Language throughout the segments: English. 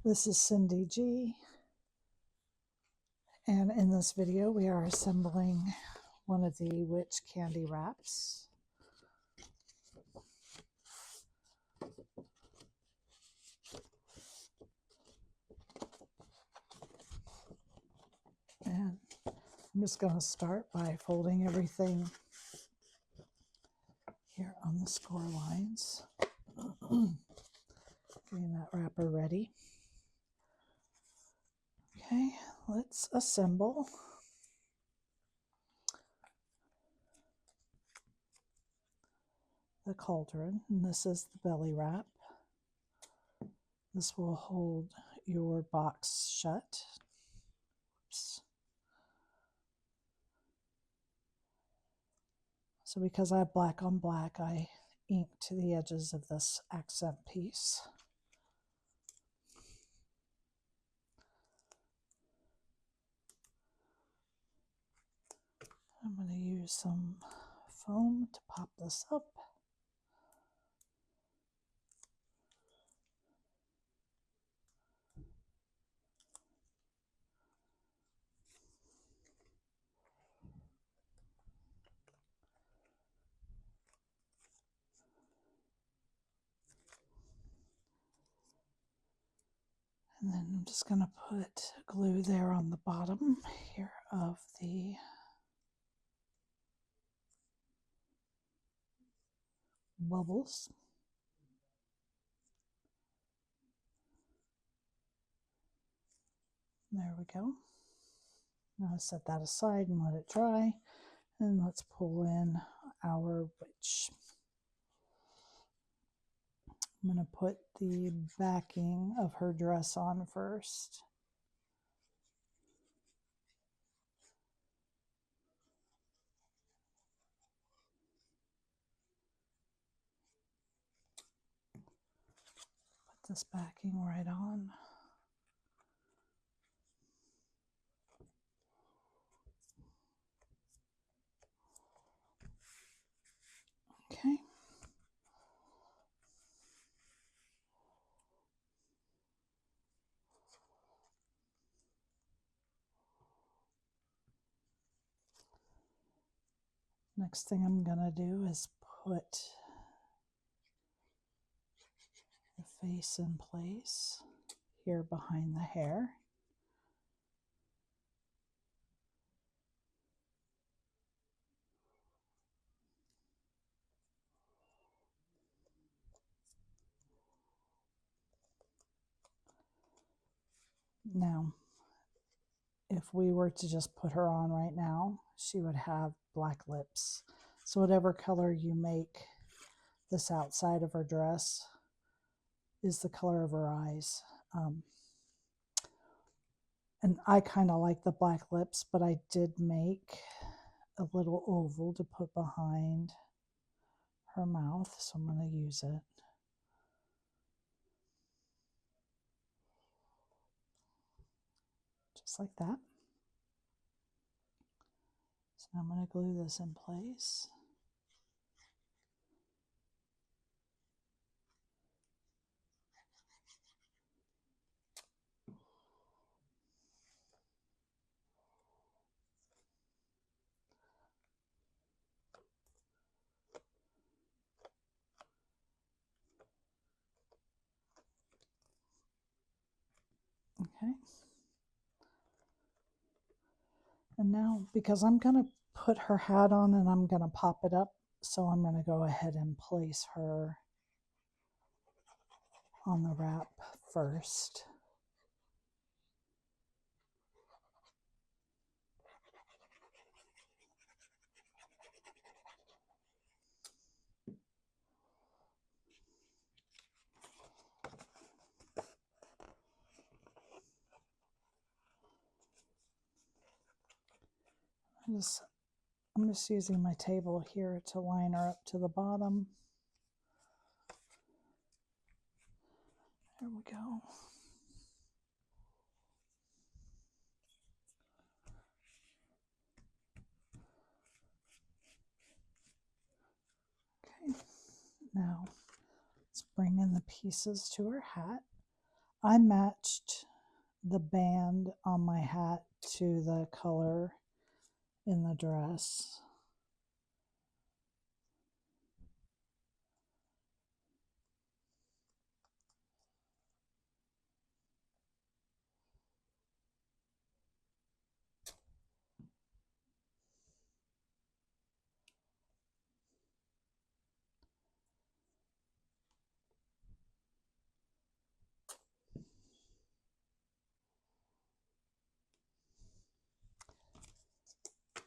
This is Cyndy G, and in this video we are assembling one of the witch candy wraps. And I'm just going to start by folding everything here on the score lines, getting that wrapper ready. Okay, let's assemble. The cauldron, and this is the belly wrap. This will hold your box shut. Oops. So because I have black on black, I inked the edges of this accent piece. I'm going to use some foam to pop this up. And then I'm just going to put glue there on the bottom here of the bubbles. There we go. Now set that aside and let it dry. And let's pull in our witch. I'm going to put the backing of her dress on first. Put this backing right on. Okay. Next thing I'm going to do is put the face in place here behind the hair. Now, if we were to just put her on right now, she would have black lips. So whatever color you make this outside of her dress is the color of her eyes. And I kind of like the black lips, but I did make a little oval to put behind her mouth, so I'm going to use it. Just like that. So now I'm going to glue this in place. Okay. And now, because I'm going to put her hat on and I'm going to pop it up, so I'm going to go ahead and place her on the wrap first. I'm just using my table here to line her up to the bottom. There we go. Okay, now let's bring in the pieces to her hat. I matched the band on my hat to the color in the dress.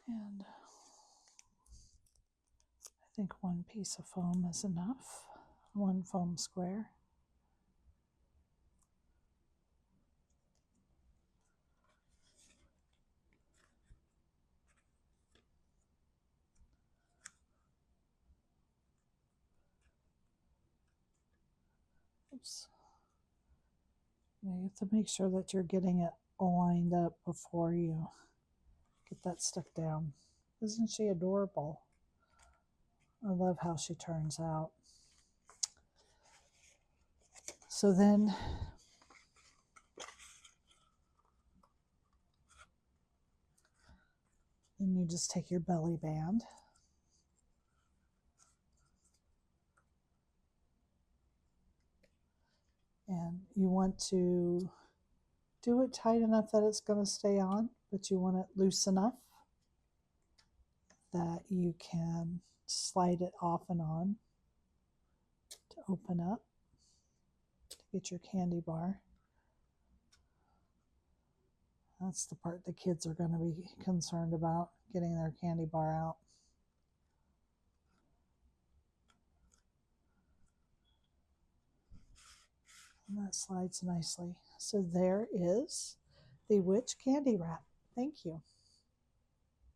And I think one piece of foam is enough, one foam square. Oops. You have to make sure that you're getting it lined up before you get that stuck down. Isn't she adorable? I love how she turns out. So then you just take your belly band and you want to do it tight enough that it's going to stay on, but you want it loose enough that you can slide it off and on to open up to get your candy bar. That's the part the kids are going to be concerned about, getting their candy bar out. And that slides nicely. So there is the witch candy wrap. Thank you.